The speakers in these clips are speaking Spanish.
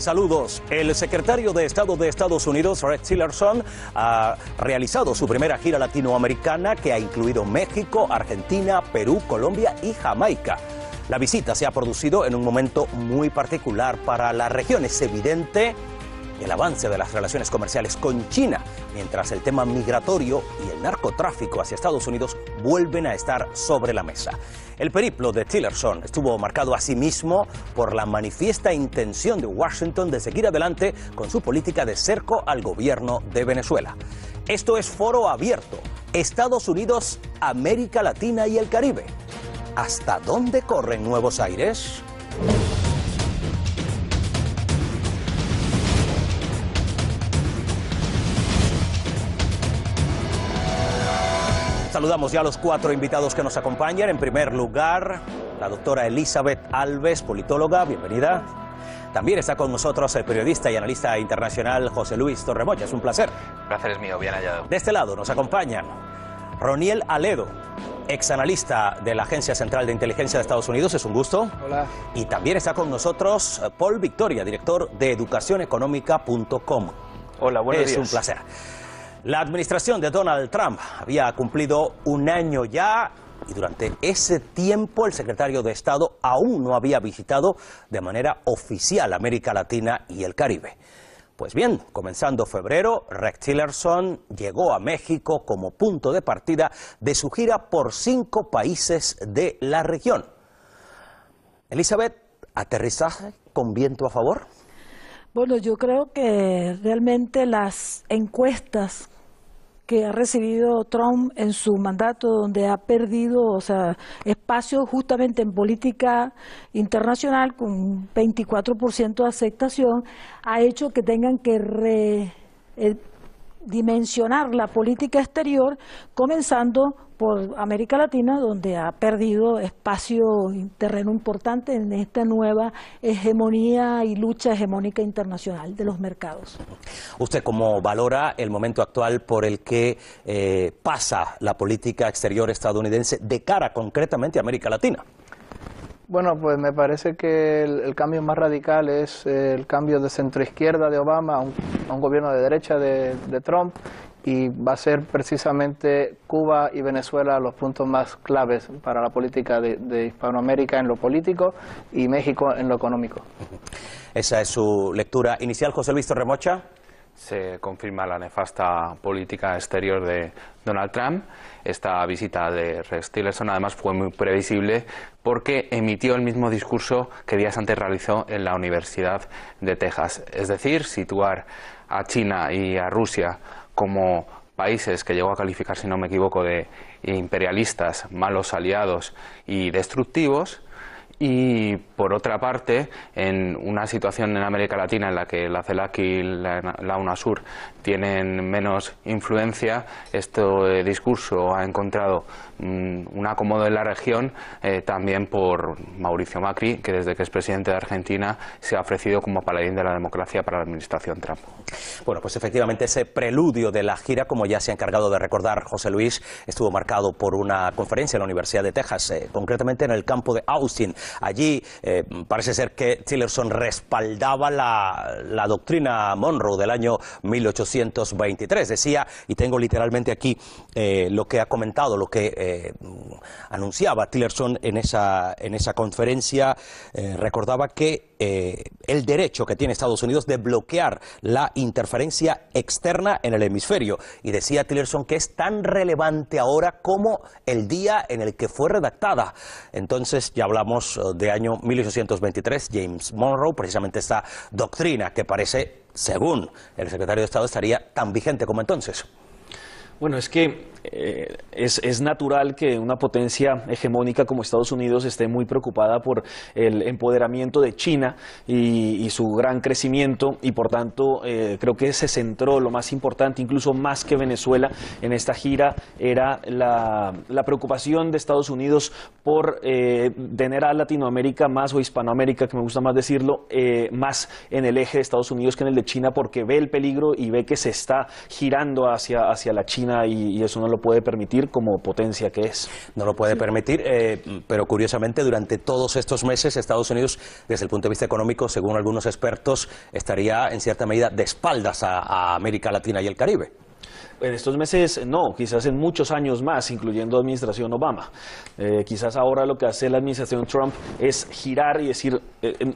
Saludos. El secretario de Estado de Estados Unidos, Rex Tillerson, ha realizado su primera gira latinoamericana que ha incluido México, Argentina, Perú, Colombia y Jamaica. La visita se ha producido en un momento muy particular para la región. Es evidente el avance de las relaciones comerciales con China, mientras el tema migratorio y el narcotráfico hacia Estados Unidos vuelven a estar sobre la mesa. El periplo de Tillerson estuvo marcado asimismo por la manifiesta intención de Washington de seguir adelante con su política de cerco al gobierno de Venezuela. Esto es Foro Abierto, Estados Unidos, América Latina y el Caribe. ¿Hasta dónde corren nuevos aires? Saludamos ya a los 4 invitados que nos acompañan. En primer lugar, la doctora Elizabeth Alves, politóloga, bienvenida. También está con nosotros el periodista y analista internacional José Luis Torremocha. Es un placer. El placer es mío, bien hallado. De este lado nos acompañan Roniel Aledo, exanalista de la Agencia Central de Inteligencia de Estados Unidos. Es un gusto. Hola. Y también está con nosotros Paul Victoria, director de educacioneconómica.com. Hola, buenos días. Es un placer. La administración de Donald Trump había cumplido un año ya y durante ese tiempo el secretario de Estado aún no había visitado de manera oficial América Latina y el Caribe. Pues bien, comenzando febrero, Rex Tillerson llegó a México como punto de partida de su gira por 5 países de la región. Elizabeth, ¿aterrizaje con viento a favor? Bueno, yo creo que realmente las encuestas que ha recibido Trump en su mandato, donde ha perdido, espacio justamente en política internacional con un 24% de aceptación, ha hecho que tengan que dimensionar la política exterior, comenzando por América Latina, donde ha perdido espacio y terreno importante en esta nueva hegemonía y lucha hegemónica internacional de los mercados. ¿Usted cómo valora el momento actual por el que pasa la política exterior estadounidense de cara concretamente a América Latina? Bueno, pues me parece que el cambio más radical es el cambio de centroizquierda de Obama a un gobierno de derecha de Trump, y va a ser precisamente Cuba y Venezuela los puntos más claves para la política de Hispanoamérica en lo político y México en lo económico. Esa es su lectura inicial, José Luis Torremocha. Se confirma la nefasta política exterior de Donald Trump. Esta visita de Rex Tillerson además fue muy previsible porque emitió el mismo discurso que días antes realizó en la Universidad de Texas. Es decir, situar a China y a Rusia como países que llegó a calificar, si no me equivoco, de imperialistas, malos aliados y destructivos. Y por otra parte, en una situación en América Latina en la que la CELAC y la UNASUR tienen menos influencia, este discurso ha encontrado un acomodo en la región, también por Mauricio Macri, que desde que es presidente de Argentina se ha ofrecido como paladín de la democracia para la administración Trump. Bueno, pues efectivamente ese preludio de la gira, como ya se ha encargado de recordar José Luis, estuvo marcado por una conferencia en la Universidad de Texas, concretamente en el campo de Austin. Allí parece ser que Tillerson respaldaba la doctrina Monroe del año 1823. Decía, y tengo literalmente aquí lo que ha comentado, lo que anunciaba Tillerson en esa conferencia, recordaba que el derecho que tiene Estados Unidos de bloquear la interferencia externa en el hemisferio. Y decía Tillerson que es tan relevante ahora como el día en el que fue redactada. Entonces ya hablamos de año 1823, James Monroe, precisamente esta doctrina que parece, según el secretario de Estado, estaría tan vigente como entonces. Bueno, es que es natural que una potencia hegemónica como Estados Unidos esté muy preocupada por el empoderamiento de China y su gran crecimiento, y por tanto creo que se centró lo más importante, incluso más que Venezuela, en esta gira, era la preocupación de Estados Unidos por tener a Latinoamérica más, o Hispanoamérica, que me gusta más decirlo, más en el eje de Estados Unidos que en el de China, porque ve el peligro y ve que se está girando hacia la China, y eso no lo puede permitir como potencia que es. No lo puede permitir, pero curiosamente durante todos estos meses Estados Unidos, desde el punto de vista económico, según algunos expertos, estaría en cierta medida de espaldas a América Latina y el Caribe. En estos meses no, quizás en muchos años más, incluyendo administración Obama. Quizás ahora lo que hace la administración Trump es girar y decir,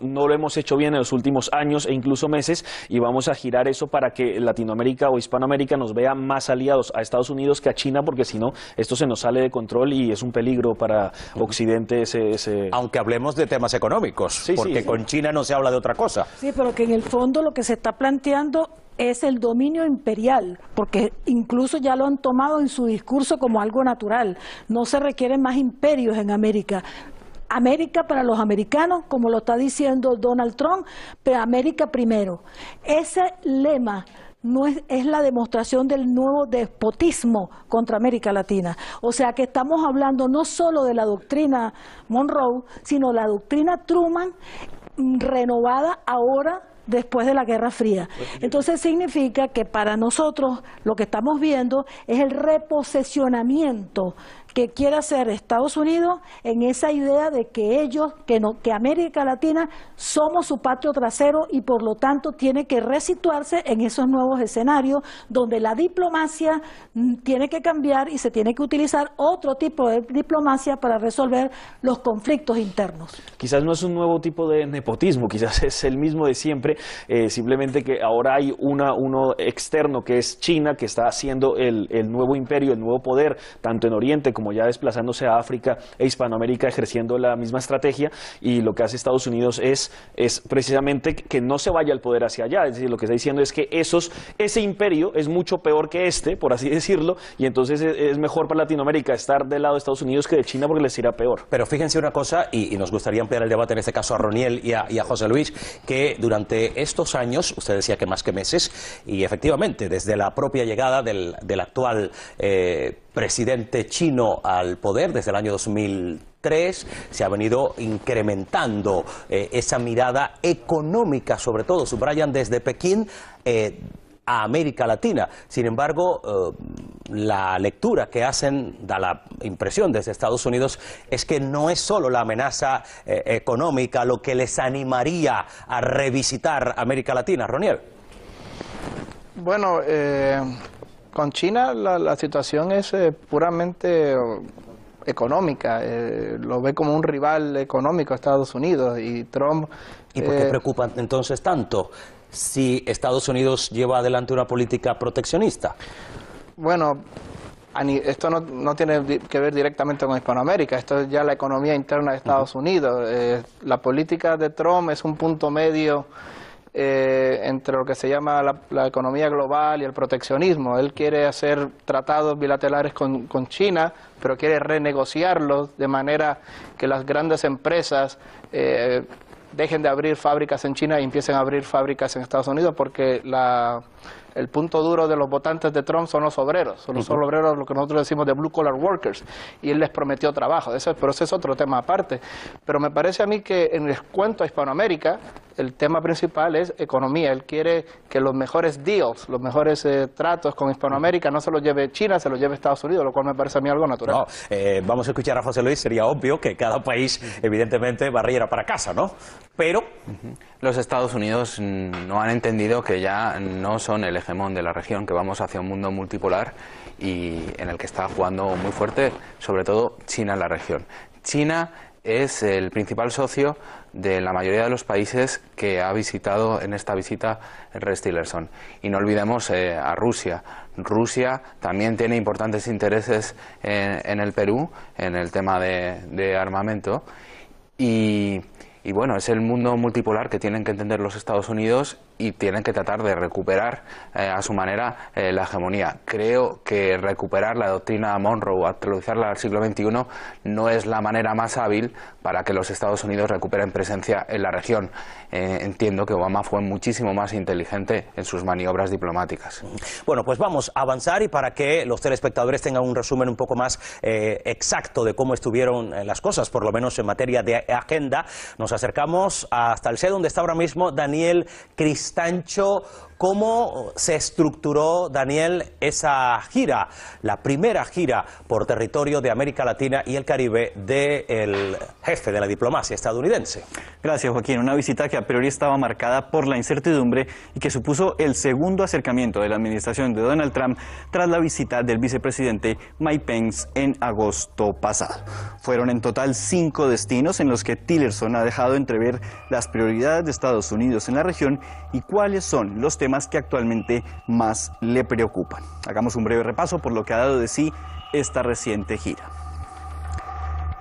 no lo hemos hecho bien en los últimos años e incluso meses, y vamos a girar eso para que Latinoamérica o Hispanoamérica nos vea más aliados a Estados Unidos que a China, porque si no, esto se nos sale de control y es un peligro para Occidente ese... Aunque hablemos de temas económicos, sí, porque sí. Con China no se habla de otra cosa. Sí, pero que en el fondo lo que se está planteando es el dominio imperial, porque incluso ya lo han tomado en su discurso como algo natural. No se requieren más imperios en América. América para los americanos, como lo está diciendo Donald Trump, pero América primero. Ese lema no es la demostración del nuevo despotismo contra América Latina. O sea que estamos hablando no solo de la doctrina Monroe, sino la doctrina Truman renovada ahora después de la Guerra Fría. Entonces significa que para nosotros lo que estamos viendo es el reposesionamiento que quiere hacer Estados Unidos en esa idea de que ellos, que América Latina somos su patio trasero y por lo tanto tiene que resituarse en esos nuevos escenarios donde la diplomacia tiene que cambiar y se tiene que utilizar otro tipo de diplomacia para resolver los conflictos internos. Quizás no es un nuevo tipo de nepotismo, quizás es el mismo de siempre, simplemente que ahora hay uno externo que es China, que está haciendo el nuevo imperio, el nuevo poder, tanto en Oriente como ya desplazándose a África e Hispanoamérica, ejerciendo la misma estrategia, y lo que hace Estados Unidos es precisamente que no se vaya el poder hacia allá. Es decir, lo que está diciendo es que ese imperio es mucho peor que por así decirlo, y entonces es mejor para Latinoamérica estar del lado de Estados Unidos que de China, porque les irá peor. Pero fíjense una cosa, y nos gustaría ampliar el debate en este caso a Roniel y a José Luis, que durante estos años, usted decía que más que meses, y efectivamente desde la propia llegada del actual presidente chino al poder, desde el año 2003, se ha venido incrementando esa mirada económica, sobre todo, subrayan desde Pekín, a América Latina. Sin embargo, la lectura que hacen, da la impresión desde Estados Unidos, es que no es solo la amenaza económica lo que les animaría a revisitar América Latina. Roniel. Bueno, con China la situación es puramente económica, lo ve como un rival económico a Estados Unidos, y Trump... ¿Y por qué preocupa entonces tanto si Estados Unidos lleva adelante una política proteccionista? Bueno, esto no tiene que ver directamente con Hispanoamérica, esto es ya la economía interna de Estados Unidos. La política de Trump es un punto medio entre lo que se llama la economía global y el proteccionismo. Él quiere hacer tratados bilaterales con China, pero quiere renegociarlos de manera que las grandes empresas dejen de abrir fábricas en China y empiecen a abrir fábricas en Estados Unidos, porque el punto duro de los votantes de Trump son los obreros, son los obreros, lo que nosotros decimos de blue collar workers, y él les prometió trabajo, pero ese es otro tema aparte. Pero me parece a mí que en el cuento a Hispanoamérica, el tema principal es economía. Él quiere que los mejores deals, los mejores tratos con Hispanoamérica no se los lleve China, se los lleve Estados Unidos, lo cual me parece a mí algo natural. No, vamos a escuchar a José Luis. Sería obvio que cada país, evidentemente, barriera para casa, ¿no? Pero los Estados Unidos no han entendido que ya no son el hegemón de la región, que vamos hacia un mundo multipolar y en el que está jugando muy fuerte, sobre todo China en la región. China es el principal socio de la mayoría de los países que ha visitado en esta visita Rex Tillerson. Y no olvidemos a Rusia. Rusia también tiene importantes intereses en el Perú, en el tema de armamento. Y bueno, es el mundo multipolar que tienen que entender los Estados Unidos y tienen que tratar de recuperar a su manera la hegemonía. Creo que recuperar la doctrina Monroe, actualizarla al siglo XXI, no es la manera más hábil para que los Estados Unidos recuperen presencia en la región. Entiendo que Obama fue muchísimo más inteligente en sus maniobras diplomáticas. Bueno, pues vamos a avanzar, y para que los telespectadores tengan un resumen un poco más exacto de cómo estuvieron las cosas, por lo menos en materia de agenda, nos acercamos hasta el set donde está ahora mismo Daniel Crisóstomo. Luis Tancho, ¿cómo se estructuró, Daniel, esa gira, la primera gira por territorio de América Latina y el Caribe del jefe de la diplomacia estadounidense? Gracias, Joaquín. Una visita que a priori estaba marcada por la incertidumbre y que supuso el segundo acercamiento de la administración de Donald Trump tras la visita del vicepresidente Mike Pence en agosto pasado. Fueron en total 5 destinos en los que Tillerson ha dejado entrever las prioridades de Estados Unidos en la región y cuáles son los temas que actualmente más le preocupan. Hagamos un breve repaso por lo que ha dado de sí esta reciente gira.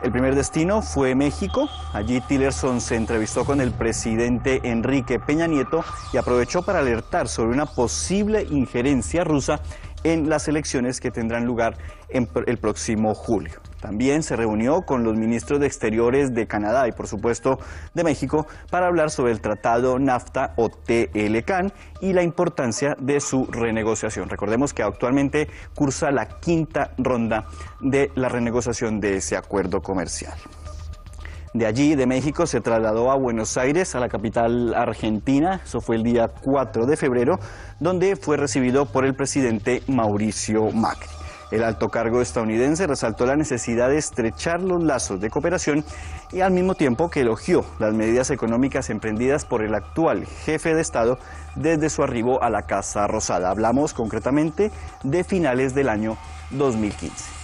El primer destino fue México. Allí Tillerson se entrevistó con el presidente Enrique Peña Nieto y aprovechó para alertar sobre una posible injerencia rusa en las elecciones que tendrán lugar el próximo julio. También se reunió con los ministros de Exteriores de Canadá y, por supuesto, de México para hablar sobre el tratado NAFTA o TLCAN y la importancia de su renegociación. Recordemos que actualmente cursa la 5ª ronda de la renegociación de ese acuerdo comercial. De allí, de México, se trasladó a Buenos Aires, a la capital argentina. Eso fue el día 4 de febrero, donde fue recibido por el presidente Mauricio Macri. El alto cargo estadounidense resaltó la necesidad de estrechar los lazos de cooperación y al mismo tiempo que elogió las medidas económicas emprendidas por el actual jefe de Estado desde su arribo a la Casa Rosada. Hablamos concretamente de finales del año 2015.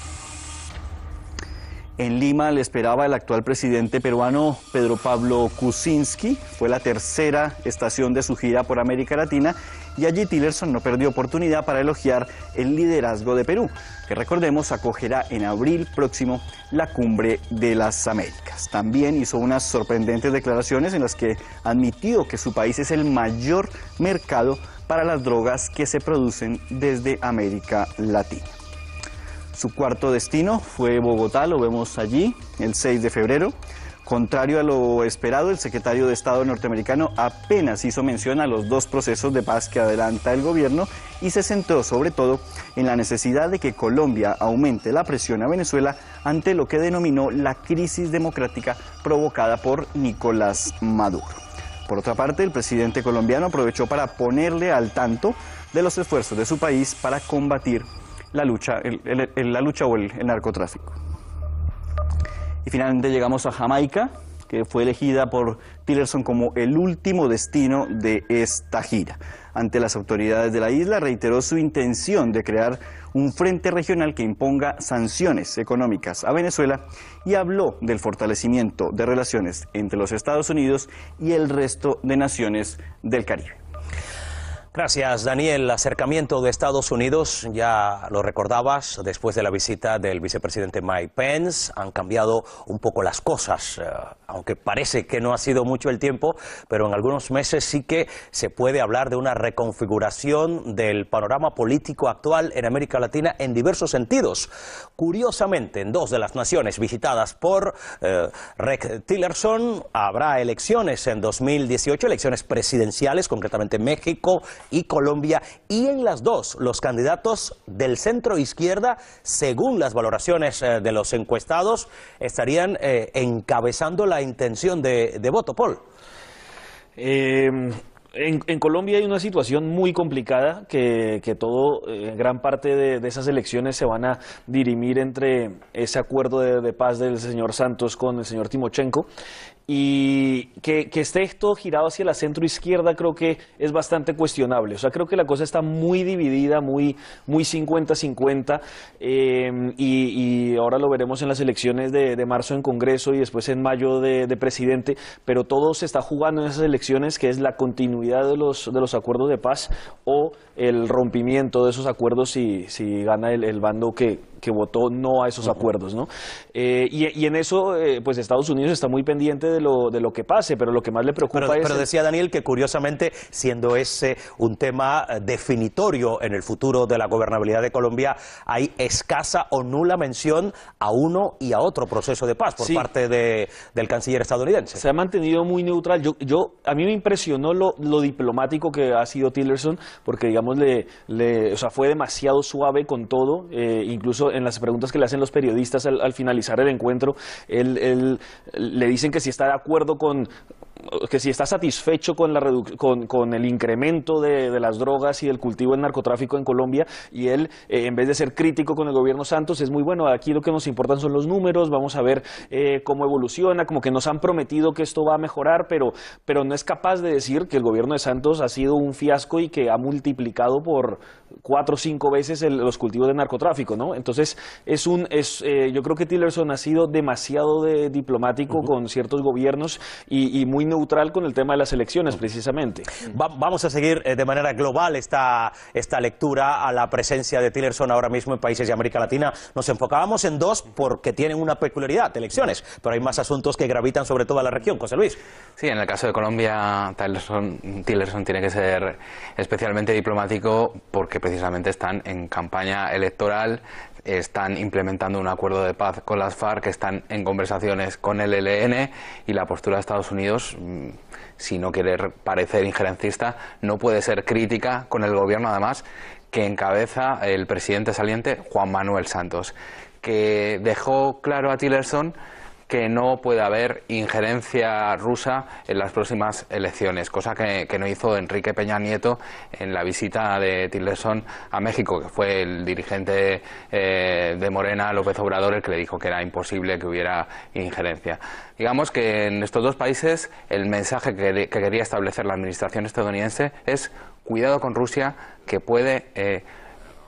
En Lima le esperaba el actual presidente peruano Pedro Pablo Kuczynski. Fue la tercera estación de su gira por América Latina y allí Tillerson no perdió oportunidad para elogiar el liderazgo de Perú, que recordemos acogerá en abril próximo la Cumbre de las Américas. También hizo unas sorprendentes declaraciones en las que admitió que su país es el mayor mercado para las drogas que se producen desde América Latina. Su cuarto destino fue Bogotá, lo vemos allí, el 6 de febrero. Contrario a lo esperado, el secretario de Estado norteamericano apenas hizo mención a los 2 procesos de paz que adelanta el gobierno y se centró sobre todo en la necesidad de que Colombia aumente la presión a Venezuela ante lo que denominó la crisis democrática provocada por Nicolás Maduro. Por otra parte, el presidente colombiano aprovechó para ponerle al tanto de los esfuerzos de su país para combatir la lucha o el narcotráfico. Y finalmente llegamos a Jamaica, que fue elegida por Tillerson como el último destino de esta gira. Ante las autoridades de la isla reiteró su intención de crear un frente regional que imponga sanciones económicas a Venezuela y habló del fortalecimiento de relaciones entre los Estados Unidos y el resto de naciones del Caribe. Gracias, Daniel. Acercamiento de Estados Unidos, ya lo recordabas, después de la visita del vicepresidente Mike Pence, han cambiado un poco las cosas, aunque parece que no ha sido mucho el tiempo, pero en algunos meses sí que se puede hablar de una reconfiguración del panorama político actual en América Latina en diversos sentidos. Curiosamente, en 2 de las naciones visitadas por Rex Tillerson, habrá elecciones en 2018, elecciones presidenciales, concretamente México y Colombia, y en las 2 los candidatos del centro izquierda, según las valoraciones de los encuestados, estarían encabezando la intención de voto. Paul. En Colombia hay una situación muy complicada que gran parte de esas elecciones se van a dirimir entre ese acuerdo de paz del señor Santos con el señor Timochenko. Y que esté esto girado hacia la centro izquierda creo que es bastante cuestionable. O sea, creo que la cosa está muy dividida, muy 50-50 y ahora lo veremos en las elecciones de marzo en Congreso y después en mayo de presidente, pero todo se está jugando en esas elecciones, que es la continuidad de los acuerdos de paz o el rompimiento de esos acuerdos si gana el bando que votó no a esos acuerdos, ¿no? Y en eso, pues Estados Unidos está muy pendiente de lo que pase, pero lo que más le preocupa es... Pero decía Daniel que curiosamente, siendo ese un tema definitorio en el futuro de la gobernabilidad de Colombia, hay escasa o nula mención a uno y a otro proceso de paz por parte del canciller estadounidense. Se ha mantenido muy neutral. A mí me impresionó lo diplomático que ha sido Tillerson, porque digamos o sea, fue demasiado suave con todo, incluso en las preguntas que le hacen los periodistas al finalizar el encuentro, él le dicen que si está de acuerdo con que si está satisfecho con, con el incremento de las drogas y del cultivo del narcotráfico en Colombia, y él, en vez de ser crítico con el gobierno Santos, es muy bueno, aquí lo que nos importan son los números, vamos a ver cómo evoluciona, como que nos han prometido que esto va a mejorar, pero no es capaz de decir que el gobierno de Santos ha sido un fiasco y que ha multiplicado por 4 o 5 veces los cultivos de narcotráfico, ¿no? Entonces, yo creo que Tillerson ha sido demasiado diplomático con ciertos gobiernos y muy neutral con el tema de las elecciones, precisamente. Vamos a seguir de manera global esta lectura a la presencia de Tillerson ahora mismo en países de América Latina. Nos enfocábamos en 2 porque tienen una peculiaridad, elecciones, pero hay más asuntos que gravitan sobre toda la región. José Luis. Sí, en el caso de Colombia, Tillerson tiene que ser especialmente diplomático porque precisamente están en campaña electoral, están implementando un acuerdo de paz con las FARC, están en conversaciones con el ELN, y la postura de Estados Unidos, si no quiere parecer injerencista, no puede ser crítica con el gobierno, además, que encabeza el presidente saliente Juan Manuel Santos, que dejó claro a Tillerson que no puede haber injerencia rusa en las próximas elecciones, cosa que no hizo Enrique Peña Nieto en la visita de Tillerson a México, que fue el dirigente de Morena, López Obrador, el que le dijo que era imposible que hubiera injerencia. Digamos que en estos 2 países el mensaje que quería establecer la administración estadounidense es cuidado con Rusia, que puede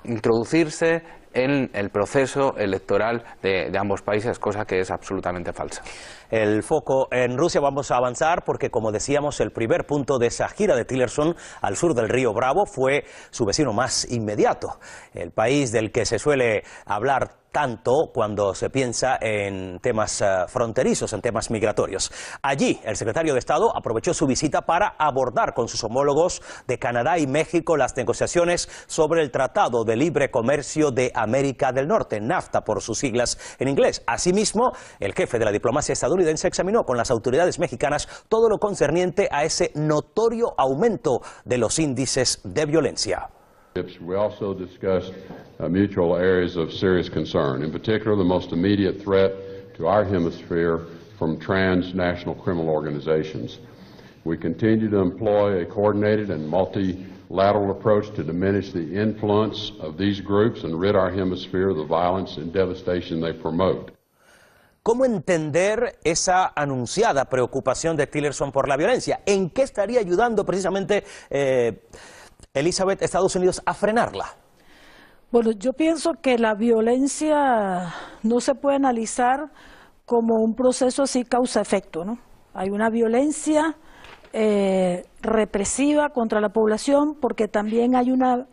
introducirse en el proceso electoral de ambos países, cosa que es absolutamente falsa. El foco en Rusia, vamos a avanzar porque, como decíamos, el primer punto de esa gira de Tillerson al sur del río Bravo fue su vecino más inmediato, el país del que se suele hablar tanto cuando se piensa en temas fronterizos, en temas migratorios. Allí, el secretario de Estado aprovechó su visita para abordar con sus homólogos de Canadá y México las negociaciones sobre el Tratado de Libre Comercio de América del Norte, NAFTA por sus siglas en inglés. Asimismo, el jefe de la diplomacia estadounidense examinó con las autoridades mexicanas todo lo concerniente a ese notorio aumento de los índices de violencia. We also discussed mutual areas of serious concern, in particular the most immediate threat to our hemisphere from transnational criminal organizations. We continue to employ a coordinated and multilateral approach to diminish the influence of these groups and rid our hemisphere of the violence and devastation they promote. ¿Cómo entender esa anunciada preocupación de Tillerson por la violencia? ¿En qué estaría ayudando precisamente Elizabeth, Estados Unidos, a frenarla? Bueno, yo pienso que la violencia no se puede analizar como un proceso así causa-efecto, ¿no? Hay una violencia represiva contra la población porque también hay una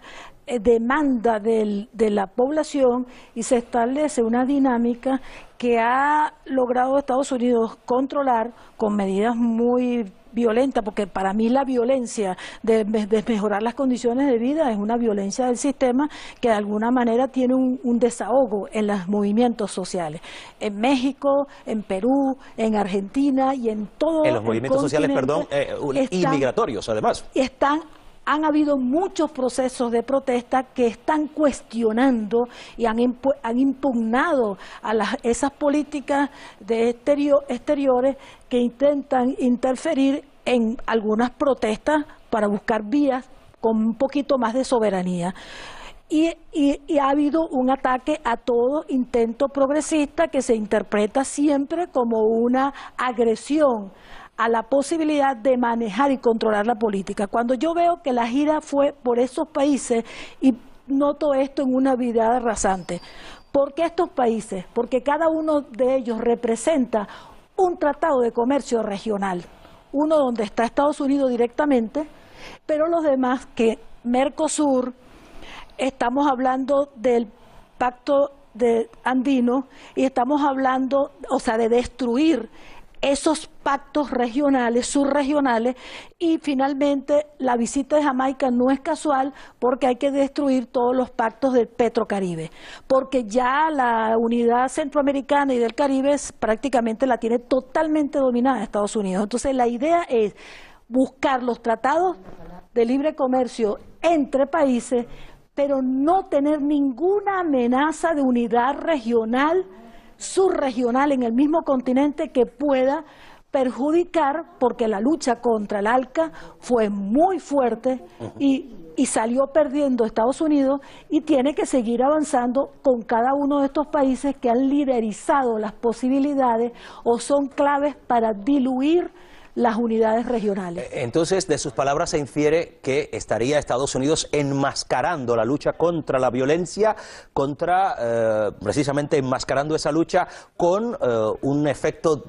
demanda de la población y se establece una dinámica que ha logrado Estados Unidos controlar con medidas muy violentas, porque para mí la violencia de mejorar las condiciones de vida es una violencia del sistema que de alguna manera tiene un desahogo en los movimientos sociales. En México, en Perú, en Argentina y en todo en los movimientos sociales, perdón, y migratorios además. Han habido muchos procesos de protesta que están cuestionando y han impugnado a esas políticas de exteriores que intentan interferir en algunas protestas para buscar vías con un poquito más de soberanía. Y ha habido un ataque a todo intento progresista que se interpreta siempre como una agresión a la posibilidad de manejar y controlar la política. Cuando yo veo que la gira fue por esos países y noto esto en una mirada rasante. ¿Por qué estos países? Porque cada uno de ellos representa un tratado de comercio regional, uno donde está Estados Unidos directamente, pero los demás que Mercosur, estamos hablando del pacto de andino y estamos hablando, o sea, de destruir esos pactos regionales, subregionales, y finalmente la visita de Jamaica no es casual porque hay que destruir todos los pactos del Petrocaribe, porque ya la unidad centroamericana y del Caribe prácticamente la tiene totalmente dominada Estados Unidos. Entonces la idea es buscar los tratados de libre comercio entre países, pero no tener ninguna amenaza de unidad regional, subregional en el mismo continente que pueda perjudicar porque la lucha contra el ALCA fue muy fuerte y salió perdiendo Estados Unidos y tiene que seguir avanzando con cada uno de estos países que han liderizado las posibilidades o son claves para diluir las unidades regionales. Entonces, de sus palabras se infiere que estaría Estados Unidos enmascarando la lucha contra la violencia, precisamente enmascarando esa lucha con un efecto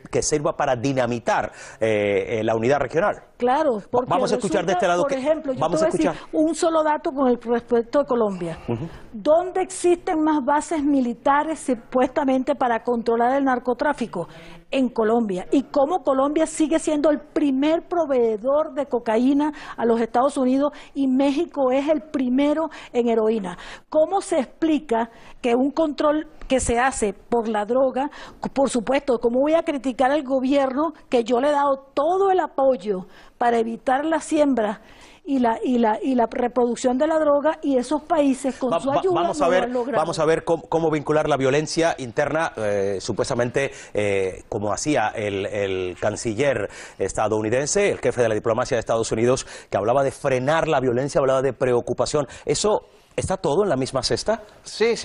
que sirva para dinamitar la unidad regional. Claro, porque vamos a escuchar de este lado. Por ejemplo, yo vamos te a voy a decir un solo dato con el respecto de Colombia. ¿Dónde existen más bases militares supuestamente para controlar el narcotráfico? En Colombia. Y cómo Colombia sigue siendo el primer proveedor de cocaína a los Estados Unidos y México es el primero en heroína. ¿Cómo se explica que un control que se hace por la droga, por supuesto, cómo voy a criticar al gobierno que yo le he dado todo el apoyo para evitar la siembra y la reproducción de la droga y esos países con su ayuda vamos a ver cómo vincular la violencia interna, supuestamente como hacía el canciller estadounidense, el jefe de la diplomacia de Estados Unidos, que hablaba de frenar la violencia, hablaba de preocupación. ¿Eso está todo en la misma cesta? Sí,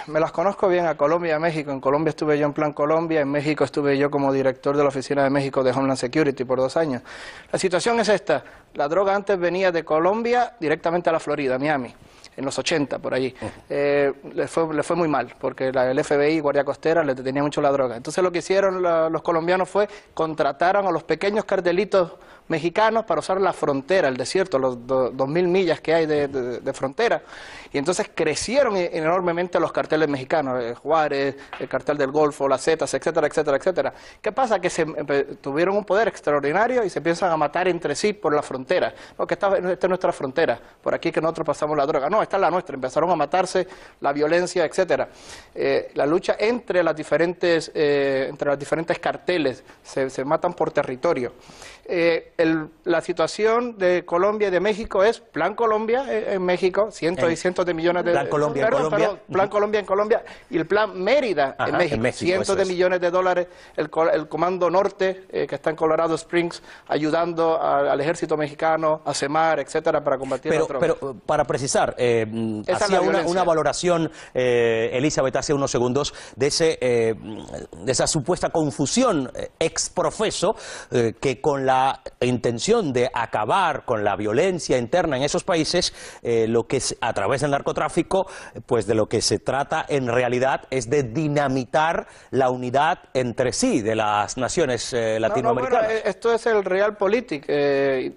me las conozco bien a Colombia y a México. En Colombia estuve yo en Plan Colombia, en México estuve yo como director de la Oficina de México de Homeland Security por 2 años. La situación es esta, la droga antes venía de Colombia directamente a la Florida, Miami, en los 80, por allí. Le fue muy mal, porque el FBI, Guardia Costera, le detenía mucho la droga. Entonces lo que hicieron los colombianos fue contrataron a los pequeños cartelitos mexicanos para usar la frontera, el desierto, los 2.000 millas que hay de frontera. Y entonces crecieron enormemente los carteles mexicanos, Juárez, el cartel del Golfo, las Zetas, etcétera, etcétera, etcétera. ¿Qué pasa? Que tuvieron un poder extraordinario y se empiezan a matar entre sí por la frontera. No, que esta es nuestra frontera, por aquí que nosotros pasamos la droga. No, esta es la nuestra. Empezaron a matarse, la violencia, etcétera. La lucha entre las diferentes carteles, se matan por territorio. La situación de Colombia y de México es Plan Colombia en México, cientos y cientos de millones de Plan Colombia en Colombia. Plan Colombia en Colombia y el Plan Mérida en México, cientos de millones de dólares. El Comando Norte que está en Colorado Springs ayudando al ejército mexicano, a CEMAR, etcétera, para combatir la droga. Pero para precisar, hacía una valoración Elizabeth hace unos segundos de esa supuesta confusión exprofeso que con la intención de acabar con la violencia interna en esos países, a través del narcotráfico, pues de lo que se trata en realidad es de dinamitar la unidad entre sí de las naciones latinoamericanas. Bueno, esto es el realpolitik.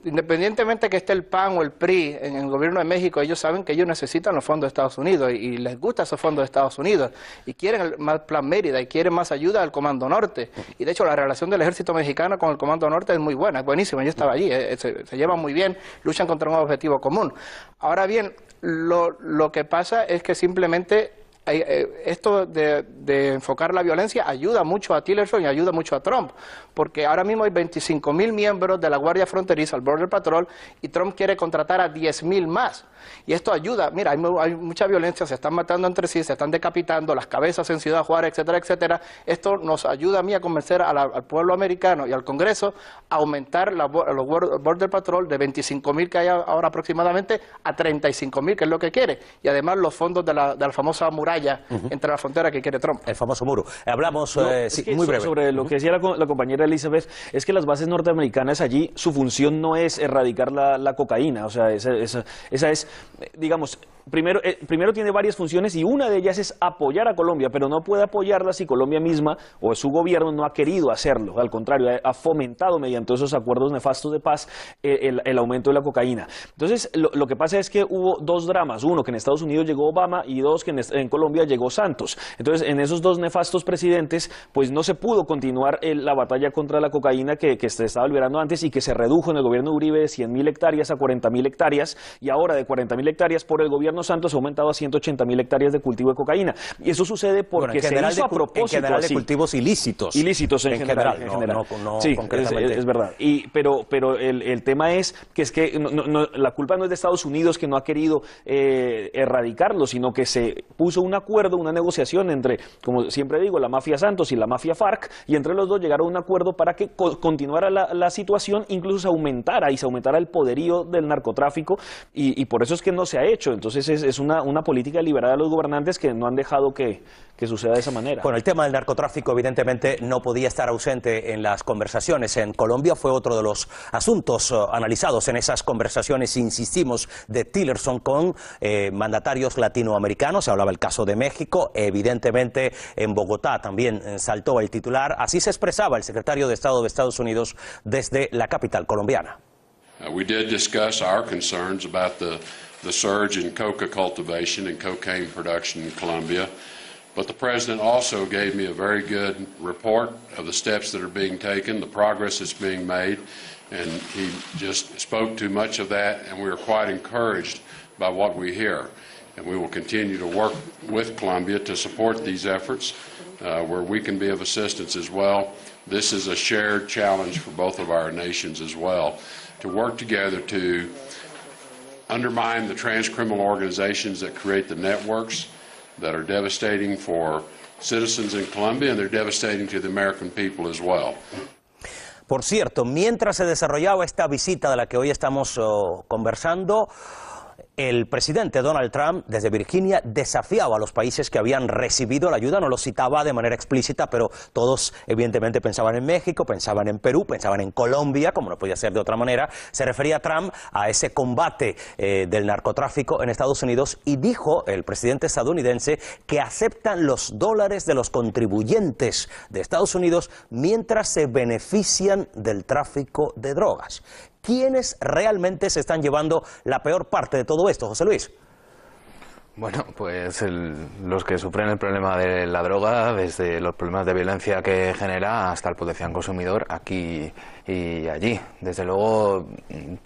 Independientemente que esté el PAN o el PRI en el gobierno de México, ellos saben que ellos necesitan los fondos de Estados Unidos y les gustan esos fondos de Estados Unidos y quieren más Plan Mérida y quieren más ayuda del Comando Norte. Y de hecho la relación del ejército mexicano con el Comando Norte es muy buena, es buenísima. Yo estaba allí, se llevan muy bien, luchan contra un objetivo común. Ahora bien, lo que pasa es que simplemente esto de enfocar la violencia ayuda mucho a Tillerson y ayuda mucho a Trump, porque ahora mismo hay 25.000 miembros de la Guardia Fronteriza, el Border Patrol, y Trump quiere contratar a 10.000 más. Y esto ayuda, mira, hay mucha violencia, se están matando entre sí, se están decapitando, las cabezas en Ciudad Juárez, etcétera, etcétera. Esto nos ayuda a mí a convencer al pueblo americano y al Congreso a aumentar los Border Patrol de 25.000 que hay ahora aproximadamente a 35.000, que es lo que quiere. Y además los fondos de la famosa muralla entre la frontera que quiere Trump. El famoso muro. Hablamos muy breve. Sobre lo que decía la compañera Elizabeth, es que las bases norteamericanas allí, su función no es erradicar la cocaína, o sea, esa es, digamos, primero tiene varias funciones y una de ellas es apoyar a Colombia, pero no puede apoyarla si Colombia misma o su gobierno no ha querido hacerlo. Al contrario, ha fomentado mediante esos acuerdos nefastos de paz el aumento de la cocaína. Entonces, lo que pasa es que hubo 2 dramas. Uno, que en Estados Unidos llegó Obama y 2, que en Colombia llegó Santos. Entonces, en esos 2 nefastos presidentes, pues no se pudo continuar la batalla contra la cocaína que se estaba liberando antes y que se redujo en el gobierno de Uribe de 100.000 hectáreas a 40.000 hectáreas y ahora de 40.000 hectáreas, por el gobierno Santos ha aumentado a 180.000 hectáreas de cultivo de cocaína. Y eso sucede porque se hizo a propósito. En general así. De cultivos ilícitos. Ilícitos en general. No sí, concretamente. es verdad. Pero el tema es que la culpa no es de Estados Unidos, que no ha querido erradicarlo, sino que se puso un acuerdo, una negociación entre, como siempre digo, la mafia Santos y la mafia FARC, y entre los dos llegaron a un acuerdo para que continuara la situación, incluso se aumentara el poderío del narcotráfico, y por eso es que no se ha hecho. Entonces es una política deliberada de los gobernantes que no han dejado que suceda de esa manera. Bueno, el tema del narcotráfico evidentemente no podía estar ausente en las conversaciones. En Colombia fue otro de los asuntos analizados en esas conversaciones, insistimos, de Tillerson con mandatarios latinoamericanos. Se hablaba el caso de México, evidentemente en Bogotá también saltó el titular. Así se expresaba el secretario de Estado de Estados Unidos desde la capital colombiana. We did discuss our concerns about the surge in coca cultivation and cocaine production in Colombia. But the President also gave me a very good report of the steps that are being taken, the progress that's being made, and he just spoke too much of that, and we are quite encouraged by what we hear. And we will continue to work with Colombia to support these efforts where we can be of assistance as well. This is a shared challenge for both of our nations as well, to work together to undermine the transcriminal organizations that create the networks that are devastating for citizens in Colombia, and they're devastating to the American people as well. Por cierto, mientras se desarrollaba esta visita de la que hoy estamos conversando, el presidente Donald Trump, desde Virginia, desafiaba a los países que habían recibido la ayuda. No lo citaba de manera explícita, pero todos evidentemente pensaban en México, pensaban en Perú, pensaban en Colombia, como no podía ser de otra manera. Se refería Trump a ese combate del narcotráfico en Estados Unidos y dijo el presidente estadounidense que aceptan los dólares de los contribuyentes de Estados Unidos mientras se benefician del tráfico de drogas. ¿Quiénes realmente se están llevando la peor parte de todo esto, José Luis? Bueno, pues los que sufren el problema de la droga, desde los problemas de violencia que genera hasta el potencial consumidor aquí y allí. Desde luego,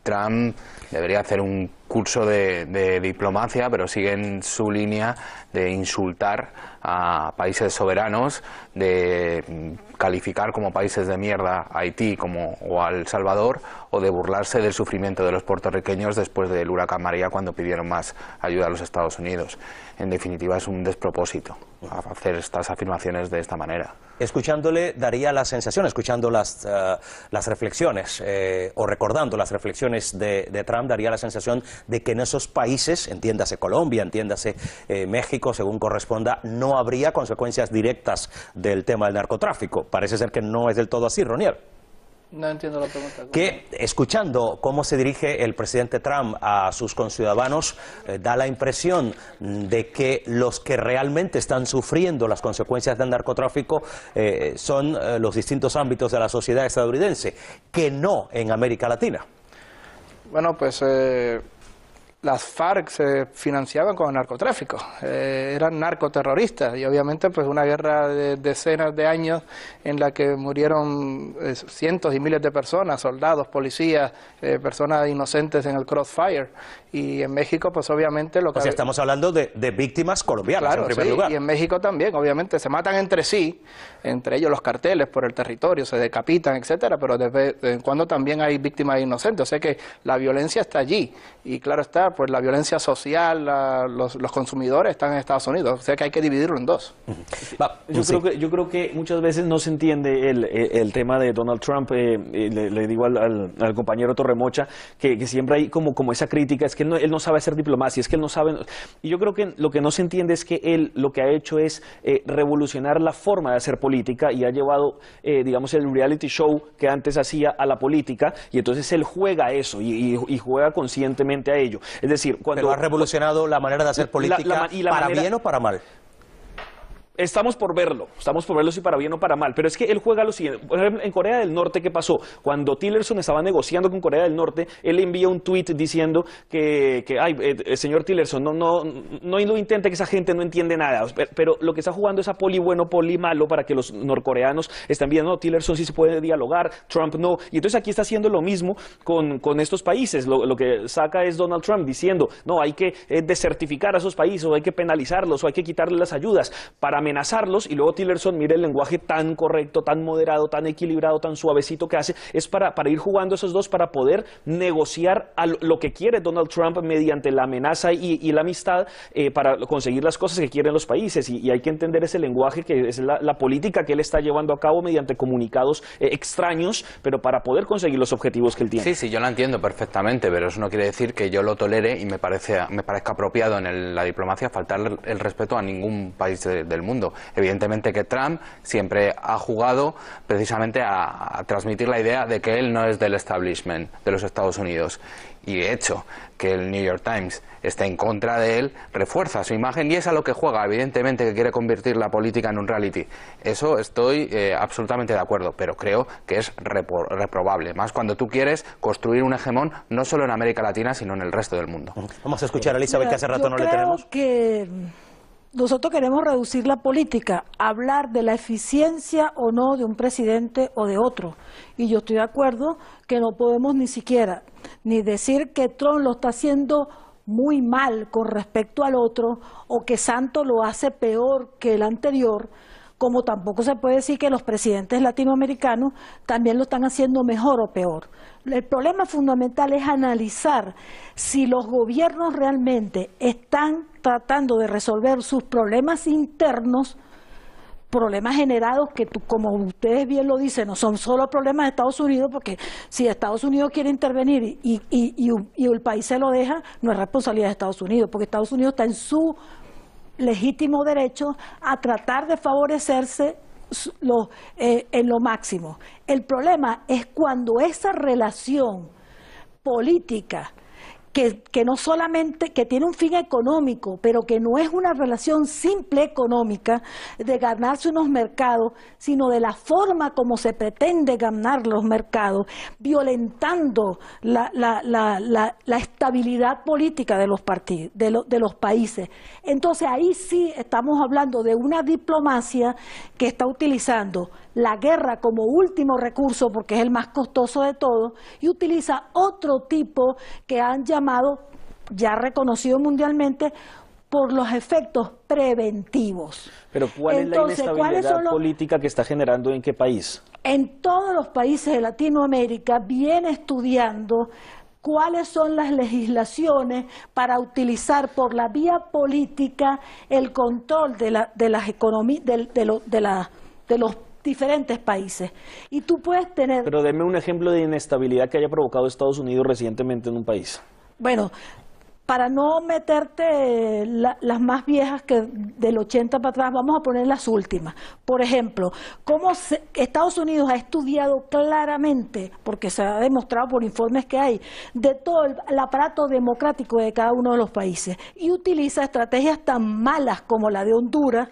Trump debería hacer un curso de diplomacia, pero sigue en su línea de insultar a países soberanos, de calificar como países de mierda a Haití o a El Salvador, o de burlarse del sufrimiento de los puertorriqueños después del huracán María, cuando pidieron más ayuda a los Estados Unidos. En definitiva, es un despropósito hacer estas afirmaciones de esta manera. Escuchándole daría la sensación, escuchando las reflexiones o recordando las reflexiones de Trump, daría la sensación de que en esos países, entiéndase Colombia, entiéndase México, según corresponda, no habría consecuencias directas del tema del narcotráfico. Parece ser que no es del todo así, Roniel. No entiendo la pregunta. Que, escuchando cómo se dirige el presidente Trump a sus conciudadanos, da la impresión de que los que realmente están sufriendo las consecuencias del narcotráfico son los distintos ámbitos de la sociedad estadounidense, que no en América Latina. Bueno, pues las FARC se financiaban con el narcotráfico, eran narcoterroristas, y obviamente pues una guerra de decenas de años en la que murieron cientos y miles de personas, soldados, policías, personas inocentes en el crossfire. Y en México pues obviamente lo que... O sea, estamos hablando de víctimas colombianas, claro, en primer sí, lugar. Y en México también, obviamente, se matan entre sí, entre ellos los carteles por el territorio, se decapitan, etcétera, pero de vez en cuando también hay víctimas inocentes. O sea que la violencia está allí, y claro está, pues la violencia social, los consumidores están en Estados Unidos, o sea que hay que dividirlo en dos. Yo creo que muchas veces no se entiende el tema de Donald Trump. Le digo al compañero Torremocha que siempre hay como esa crítica, es que él no sabe hacer diplomacia, es que él no sabe. Y yo creo que lo que no se entiende es que él lo que ha hecho es revolucionar la forma de hacer política, y ha llevado, digamos, el reality show que antes hacía a la política, y entonces él juega a eso y juega conscientemente a ello. Es decir, cuando pero ha revolucionado la manera de hacer política, ¿para bien o para mal? Estamos por verlo si para bien o para mal, pero es que él juega lo siguiente. Por ejemplo, en Corea del Norte, ¿qué pasó? Cuando Tillerson estaba negociando con Corea del Norte, él envía un tuit diciendo señor Tillerson, no lo intente, que esa gente no entiende nada, pero lo que está jugando es a poli bueno, poli malo, para que los norcoreanos estén viendo, no, Tillerson sí se puede dialogar, Trump no, y entonces aquí está haciendo lo mismo con estos países. Lo que saca es Donald Trump diciendo, no, hay que desertificar a esos países, o hay que penalizarlos, o hay que quitarles las ayudas, para amenazarlos. Y luego Tillerson, mire el lenguaje tan correcto, tan moderado, tan equilibrado, tan suavecito que hace, es para ir jugando esos dos, para poder negociar lo que quiere Donald Trump mediante la amenaza y la amistad, para conseguir las cosas que quieren los países. Y hay que entender ese lenguaje, que es la política que él está llevando a cabo mediante comunicados extraños, pero para poder conseguir los objetivos que él tiene. Sí, yo lo entiendo perfectamente, pero eso no quiere decir que yo lo tolere y me parezca apropiado en la diplomacia faltar el respeto a ningún país del mundo. Evidentemente que Trump siempre ha jugado precisamente a transmitir la idea de que él no es del establishment de los Estados Unidos. Y de hecho, que el New York Times esté en contra de él, refuerza su imagen, y es a lo que juega, evidentemente, que quiere convertir la política en un reality. Eso estoy absolutamente de acuerdo, pero creo que es reprobable, más cuando tú quieres construir un hegemón no solo en América Latina, sino en el resto del mundo. Vamos a escuchar a Elizabeth, que hace rato no le tenemos. Que nosotros queremos reducir la política, hablar de la eficiencia o no de un presidente o de otro. Y yo estoy de acuerdo que no podemos ni siquiera ni decir que Trump lo está haciendo muy mal con respecto al otro, o que Santos lo hace peor que el anterior, como tampoco se puede decir que los presidentes latinoamericanos también lo están haciendo mejor o peor. El problema fundamental es analizar si los gobiernos realmente están tratando de resolver sus problemas internos, problemas generados que, como ustedes bien lo dicen, no son solo problemas de Estados Unidos, porque si Estados Unidos quiere intervenir y el país se lo deja, no es responsabilidad de Estados Unidos, porque Estados Unidos está en su legítimo derecho a tratar de favorecerse en lo máximo. El problema es cuando esa relación política, que no solamente, que tiene un fin económico, pero que no es una relación simple económica de ganarse unos mercados, sino de la forma como se pretende ganar los mercados, violentando la estabilidad política de los partidos, de los países. Entonces ahí sí estamos hablando de una diplomacia que está utilizando la guerra como último recurso, porque es el más costoso de todo, y utiliza otro tipo que han llamado, ya reconocido mundialmente, por los efectos preventivos. Pero ¿cuál es la inestabilidad política que está generando en qué país? En todos los países de Latinoamérica viene estudiando cuáles son las legislaciones para utilizar por la vía política el control de las economías, de los diferentes países. Y tú puedes tener... Pero deme un ejemplo de inestabilidad que haya provocado Estados Unidos recientemente en un país. Bueno, para no meterte las más viejas, que del 80 para atrás, vamos a poner las últimas. Por ejemplo, Estados Unidos ha estudiado claramente, porque se ha demostrado por informes que hay, de todo el aparato democrático de cada uno de los países, y utiliza estrategias tan malas como la de Honduras,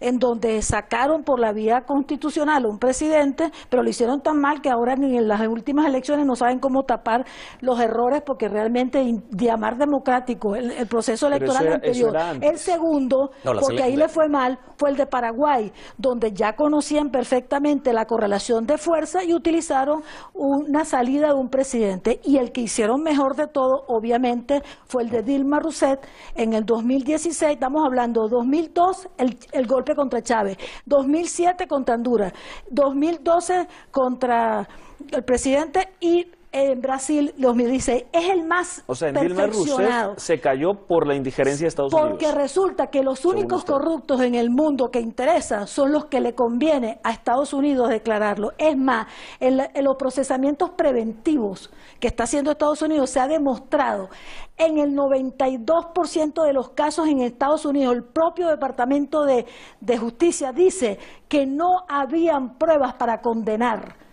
en donde sacaron por la vía constitucional un presidente, pero lo hicieron tan mal que ahora ni en las últimas elecciones no saben cómo tapar los errores, porque realmente llamar democrático el proceso electoral anterior. El segundo, porque ahí le fue mal, fue el de Paraguay, donde ya conocían perfectamente la correlación de fuerza y utilizaron una salida de un presidente. Y el que hicieron mejor de todo, obviamente, fue el de Dilma Rousseff en el 2016, estamos hablando 2002, el golpe contra Chávez, 2007 contra Honduras, 2012 contra el presidente, y en Brasil 2016. Es el más perfeccionado. O sea, en Dilma Rousseff se cayó por la indiferencia de Estados Unidos. Porque resulta que los únicos corruptos en el mundo que interesan son los que le conviene a Estados Unidos declararlo. Es más, en los procesamientos preventivos que está haciendo Estados Unidos se ha demostrado en el 92% de los casos en Estados Unidos, el propio Departamento de Justicia dice que no habían pruebas para condenar.